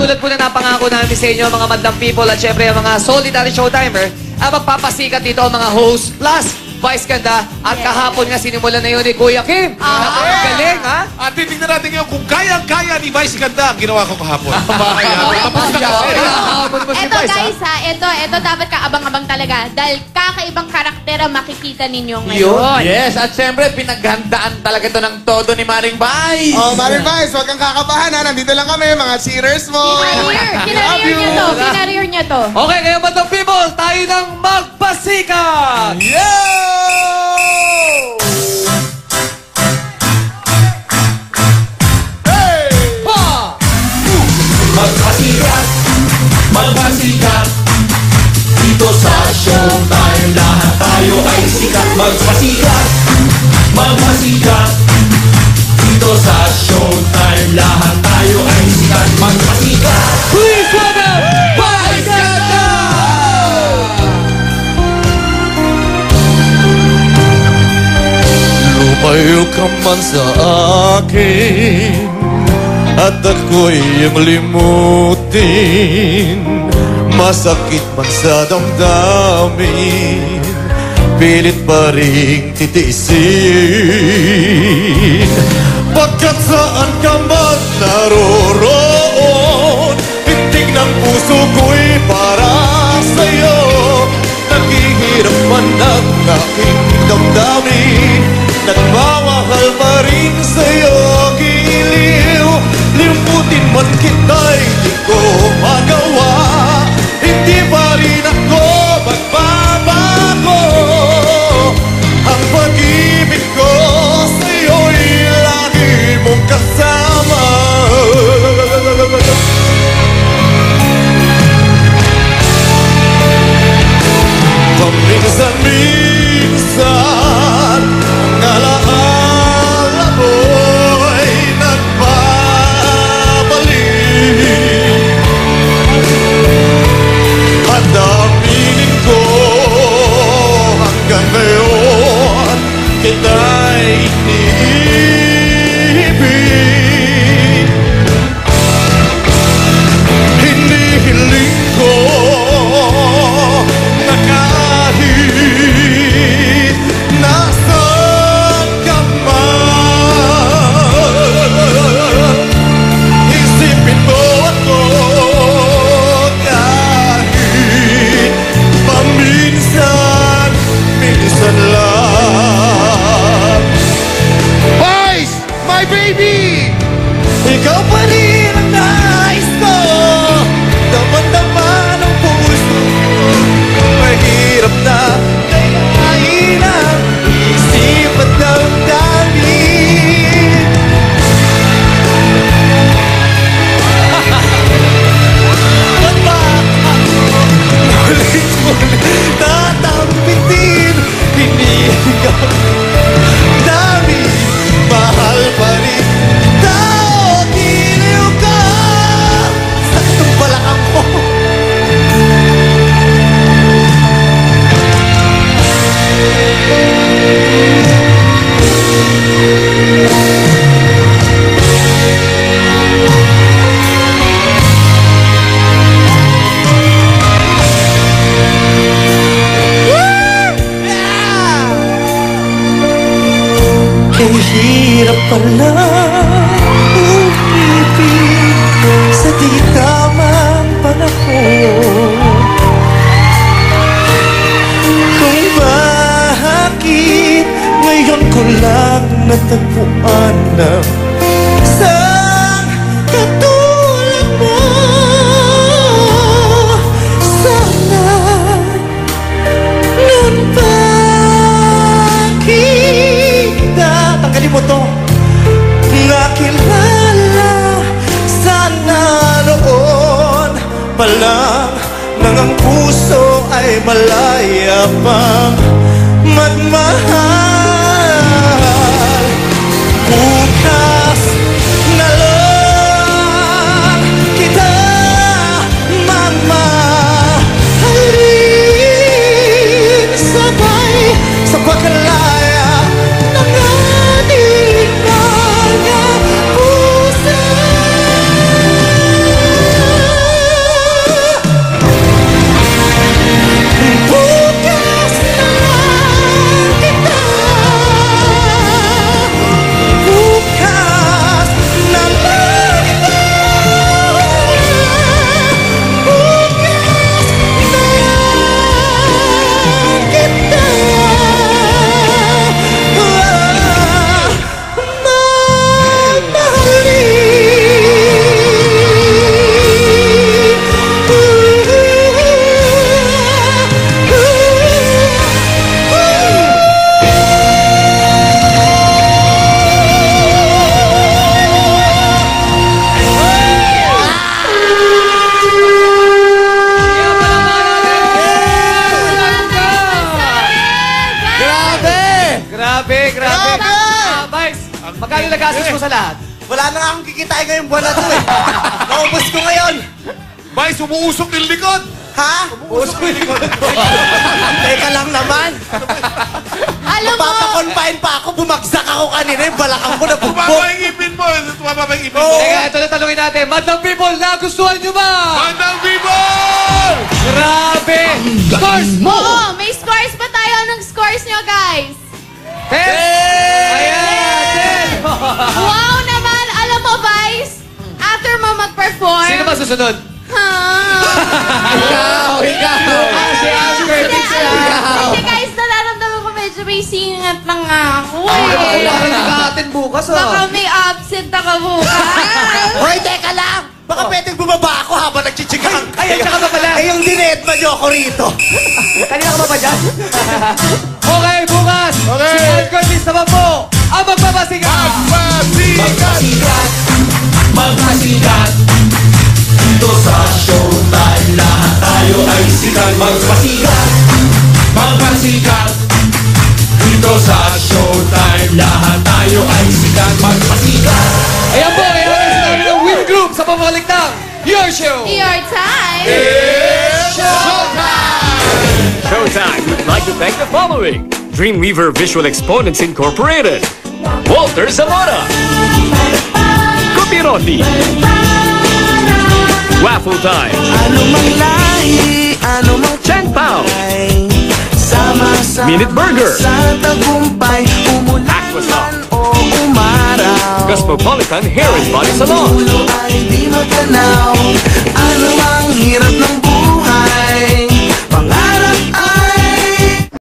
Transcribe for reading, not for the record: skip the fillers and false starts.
katulad po na napangako namin sa inyo, mga madlang people at syempre ang mga solitary showtimer, magpapasikat dito ang mga host plus Vice Ganda. At kahapon nga sinimulan na yun ni Kuya Kim. Galing, ha? At titignan natin ngayon kung kayang-kaya ni Vice Ganda ang ginawa ko kahapon. Tapos na kasi. Ito guys ha, ito dapat kaabang-abang talaga. Dahil kakaibang karakter ang makikita ninyo ngayon. Yes, at syempre pinaghandaan talaga ito ng todo ni Maring Vice. Oh, Maring Vice, huwag kang kakabahan ha. Nandito lang kami, mga cheerers mo. Kinareer niya to. Okay, ngayon madlang people, tayo ng magpasikat! Yo! Magpasikat, magpasikat. Dito sa showtime, lahat tayo ay sikat. Magpasikat, magpasikat. Dito sa showtime, lahat tayo ay sikat. Magpasikat. Please welcome Vice Ganda! Lumayo ka man sa akin at ako'y iyong limutin. Masakit man sa damdamin, pilit pa rin titiisin. Pagkat saan ka man naroroon, tindig ng puso ko'y para sa'yo. Naghihirap man ang aking damdamin, nagmamahal pa rin sa'yo. Giliw, limutin man kita'y di ko magawa. Hindi pa rin ako magbabago. Ang pag-ibig ko sa'yo'y lagi mong kasama. Paminsan-minsan ang alaala mo'y nagbabalik. At aminin ko hanggang ngayon kita'y iniibig. Hinihiling ko na kahit nasaan ka man, isipin mo ako kahit paminsan-minsan lang. Vice, my baby! Ikaw pa rin ang nais ko. Daman-daman ang puso ko. Mahirap na kayain ang isip at damdamin. Ba't ba ako ulit-ulit tatampitin? Pinigang dami, mahal pa rin. Tao, giliw ka sa tumbalakang ko. Kahirap pala umibig sa di tamang panahon. Kung bakit ngayon ko lang natagpuan na isang katulad mo. Sana noon pa kita, tanggalin mo to, nakilala. Sana noon pa lang nang ang puso ay malaya pang magmahal. Bukas na lang kita mamahalin, sabay sa pagkalaya ng ating mga puso. Grabe, grabe. Grabe! Vice, magkano nagastos mo sa lahat? Wala na nga akong kikitain ngayong buwan na to eh. Naubos ko ngayon. Vice, umuusok ng likod. Ha? Umuusok ng likod. Teka lang naman. Alam mo, Papakonfine pa ako. Bumagsak ako kanina. Yung balakang ko Tumama nabugbog. yung ipin mo. Tumama yung ipin mo. Oo. Teka, ito na tanongin natin. Madlang people, nagustuhan nyo ba? Bandang people! Grabe! Scores! oo, may scores pa tayo. Anong scores nyo, guys? 10! Ayan! 10! Wow naman! Alam mo, Vice, after mo mag-perform... Sino ba susunod? Ha? Ikaw! Si Asper. Hindi, guys, nararamdaman ko medyo may singat lang ako eh. Atin bukas Baka may absent ako bukas. Hoy, teka lang. Baka pwedeng bumaba ako habang nagchichigang. Ay, tsaka ba pala? Eh, yung dinedma niyo ako rito. Kanina ka ba ba dyan? Okay, bukas! Okay. Si Al Curtis naman po ang magpapasigaw! Magpasikat, magpasikat dito sa showtime, lahat tayo ay sikat. Magpasikat, magpasikat dito sa showtime, lahat tayo ay sikat. Magpasikat. Ayan po, ayan ang sinabi ng Win Group sa pamalik ng Your Show! Your time. Showtime would like to thank the following: Dreamweaver Visual Exponents Incorporated, Walter Zamora, Copirotti, Waffle Time, Anumang lahi, anumang Chen Pao, sama-sama Minute Burger, sa tagumpay, umulan Aquasol, o umaraw. Cosmopolitan Hair and Body Salon, Ulo ay di magtanaw, anumang hirap ng buhay.